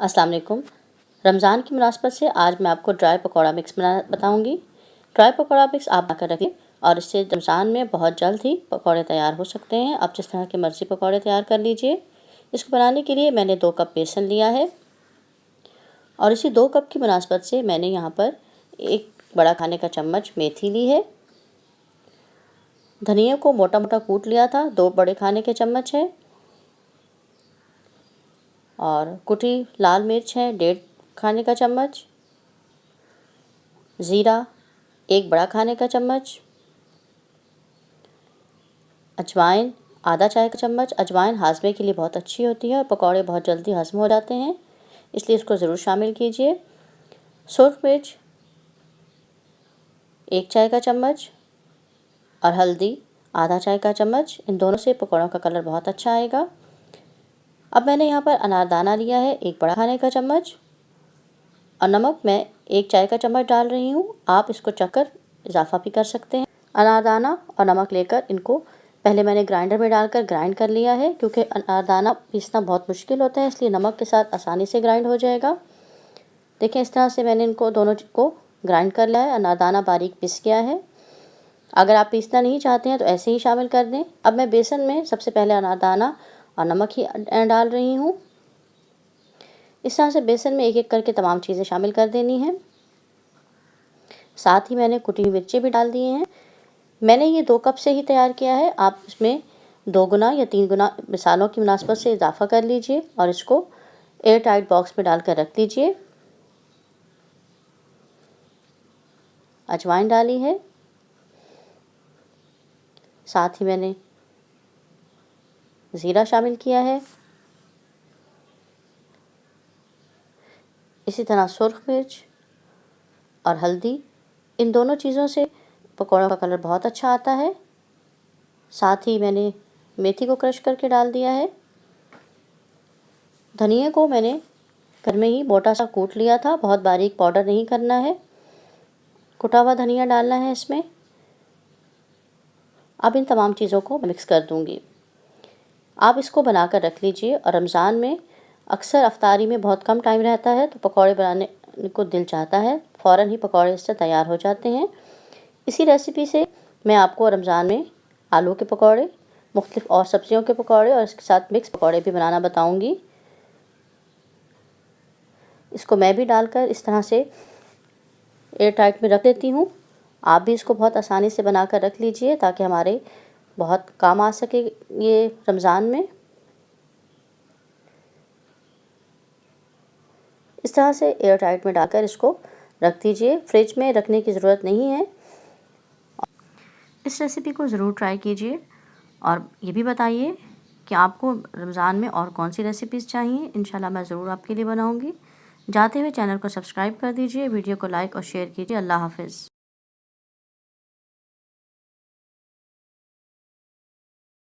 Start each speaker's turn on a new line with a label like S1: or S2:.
S1: अस्सलाम वालेकुम। रमज़ान की मुनासबत से आज मैं आपको ड्राई पकौड़ा मिक्स बनाना बताऊंगी। ड्राई पकौड़ा मिक्स आप बनाकर रखें और इससे रमज़ान में बहुत जल्द ही पकौड़े तैयार हो सकते हैं। आप जिस तरह की मर्ज़ी पकौड़े तैयार कर लीजिए। इसको बनाने के लिए मैंने 2 कप बेसन लिया है और इसी 2 कप की मुनासबत से मैंने यहाँ पर 1 बड़ा खाने का चम्मच मेथी ली है। धनिया को मोटा मोटा कूट लिया था, 2 बड़े खाने के चम्मच है। और कुटी लाल मिर्च है 1.5 खाने का चम्मच। ज़ीरा 1 बड़ा खाने का चम्मच। अजवाइन आधा चाय का चम्मच। अजवाइन हाजमे के लिए बहुत अच्छी होती है और पकौड़े बहुत जल्दी हज़म हो जाते हैं, इसलिए इसको ज़रूर शामिल कीजिए। सुर्ख मिर्च 1 चाय का चम्मच और हल्दी आधा चाय का चम्मच। इन दोनों से पकौड़ों का कलर बहुत अच्छा आएगा। अब मैंने यहाँ पर अनारदाना लिया है 1 बड़ा खाने का चम्मच और नमक मैं 1 चाय का चम्मच डाल रही हूँ। आप इसको चखकर इजाफा भी कर सकते हैं। अनारदाना और नमक लेकर इनको पहले मैंने ग्राइंडर में डालकर ग्राइंड कर लिया है, क्योंकि अनारदाना पीसना बहुत मुश्किल होता है, इसलिए नमक के साथ आसानी से ग्राइंड हो जाएगा। देखें, इस तरह से मैंने इनको दोनों को ग्राइंड कर लिया है। अनारदाना बारीक पिस गया है। अगर आप पीसना नहीं चाहते हैं तो ऐसे ही शामिल कर दें। अब मैं बेसन में सबसे पहले अनारदाना और नमक ही डाल रही हूँ। इस तरह से बेसन में एक एक करके तमाम चीज़ें शामिल कर देनी है। साथ ही मैंने कुटी हुई मिर्चें भी डाल दी हैं। मैंने ये 2 कप से ही तैयार किया है। आप इसमें 2 गुना या 3 गुना मिसालों की मुनासबत से इजाफा कर लीजिए और इसको एयर टाइट बॉक्स में डालकर रख दीजिए। अजवाइन डाली है, साथ ही मैंने ज़ीरा शामिल किया है। इसी तरह सुर्ख मिर्च और हल्दी, इन दोनों चीज़ों से पकौड़ों का कलर बहुत अच्छा आता है। साथ ही मैंने मेथी को क्रश करके डाल दिया है। धनिया को मैंने घर में ही मोटा सा कूट लिया था, बहुत बारीक पाउडर नहीं करना है। कुटा हुआ धनिया डालना है इसमें। अब इन तमाम चीज़ों को मिक्स कर दूंगी। आप इसको बनाकर रख लीजिए और रमज़ान में अक्सर अफ्तारी में बहुत कम टाइम रहता है, तो पकौड़े बनाने को दिल चाहता है, फ़ौरन ही पकौड़े इससे तैयार हो जाते हैं। इसी रेसिपी से मैं आपको रमज़ान में आलू के पकौड़े, मुख्तलिफ और सब्जियों के पकौड़े और इसके साथ मिक्स पकौड़े भी बनाना बताऊंगी। इसको मैं भी डालकर इस तरह से एयर टाइट में रख देती हूँ। आप भी इसको बहुत आसानी से बनाकर रख लीजिए ताकि हमारे बहुत काम आ सके ये रमज़ान में। इस तरह से एयर टाइट में डालकर इसको रख दीजिए। फ्रिज में रखने की ज़रूरत नहीं है। इस रेसिपी को ज़रूर ट्राई कीजिए और ये भी बताइए कि आपको रमज़ान में और कौन सी रेसिपीज़ चाहिए। इंशाल्लाह मैं ज़रूर आपके लिए बनाऊंगी। जाते हुए चैनल को सब्सक्राइब कर दीजिए, वीडियो को लाइक और शेयर कीजिए। अल्लाह हाफ़िज़।